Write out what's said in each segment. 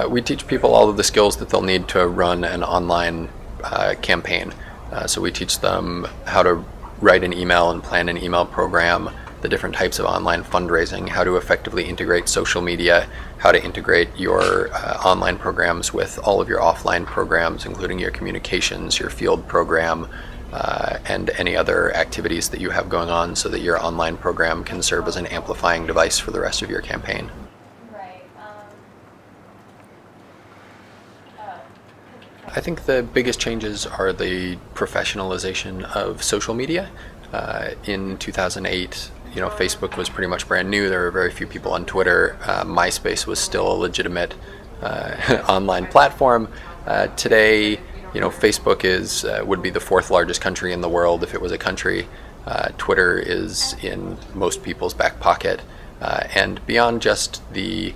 We teach people all of the skills that they'll need to run an online campaign. So we teach them how to write an email and plan an email program, the different types of online fundraising, how to effectively integrate social media, how to integrate your online programs with all of your offline programs, including your communications, your field program, and any other activities that you have going on, so that your online program can serve as an amplifying device for the rest of your campaign. I think the biggest changes are the professionalization of social media. In 2008, Facebook was pretty much brand new. There were very few people on Twitter. MySpace was still a legitimate online platform. Today, Facebook would be the fourth largest country in the world if it was a country. Twitter is in most people's back pocket. And beyond just the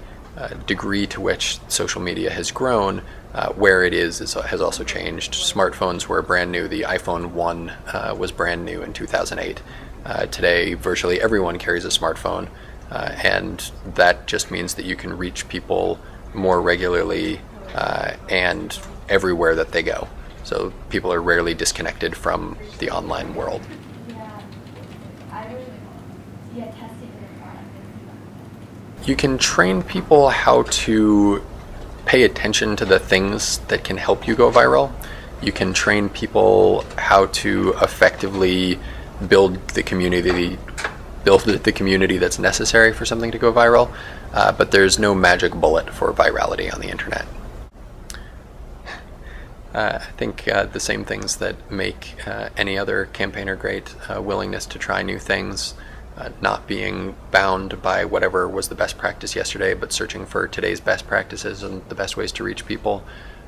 degree to which social media has grown, where it is has also changed. Smartphones were brand new. The iPhone 1 was brand new in 2008. Today, virtually everyone carries a smartphone, and that just means that you can reach people more regularly and everywhere that they go. So people are rarely disconnected from the online world. You can train people how to pay attention to the things that can help you go viral. You can train people how to effectively build the community that's necessary for something to go viral, but there's no magic bullet for virality on the internet. I think the same things that make any other campaigner great: willingness to try new things, not being bound by whatever was the best practice yesterday, but searching for today's best practices and the best ways to reach people,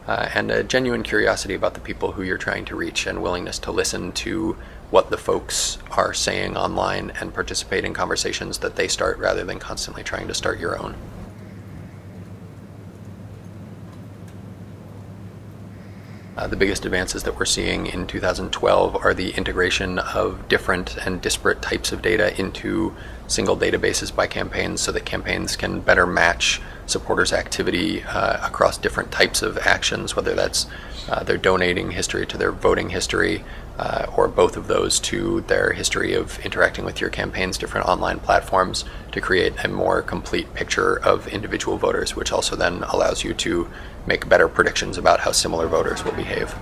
and a genuine curiosity about the people who you're trying to reach, and willingness to listen to what the folks are saying online and participate in conversations that they start, rather than constantly trying to start your own. The biggest advances that we're seeing in 2012 are the integration of different and disparate types of data into single databases by campaigns, so that campaigns can better match supporters' activity across different types of actions, whether that's their donating history to their voting history, or both of those to their history of interacting with your campaign's different online platforms, to create a more complete picture of individual voters, which also then allows you to make better predictions about how similar voters will behave.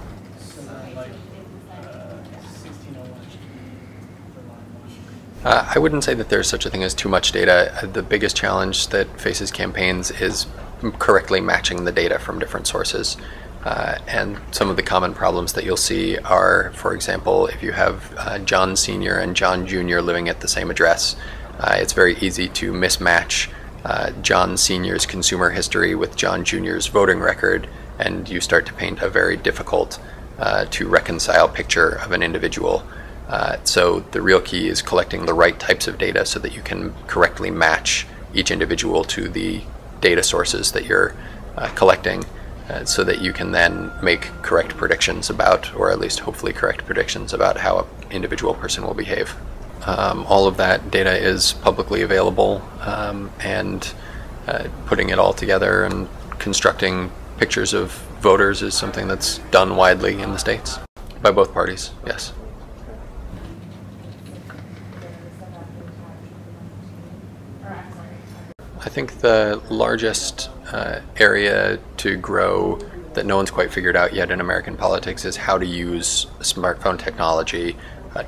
I wouldn't say that there's such a thing as too much data. The biggest challenge that faces campaigns is correctly matching the data from different sources. And some of the common problems that you'll see are, for example, if you have John Sr. and John Jr. living at the same address, it's very easy to mismatch John Sr.'s consumer history with John Jr.'s voting record, and you start to paint a very difficult to reconcile picture of an individual. So the real key is collecting the right types of data so that you can correctly match each individual to the data sources that you're collecting, so that you can then make correct predictions about, or at least hopefully correct predictions about, how an individual person will behave. All of that data is publicly available, and putting it all together and constructing pictures of voters is something that's done widely in the States by both parties, yes. I think the largest area to grow that no one's quite figured out yet in American politics is how to use smartphone technology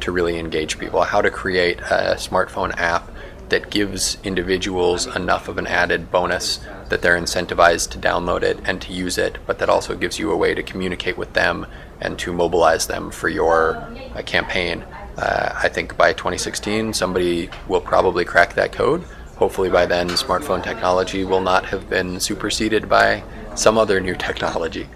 to really engage people, how to create a smartphone app that gives individuals enough of an added bonus that they're incentivized to download it and to use it, but that also gives you a way to communicate with them and to mobilize them for your campaign. I think by 2016 somebody will probably crack that code. Hopefully by then smartphone technology will not have been superseded by some other new technology.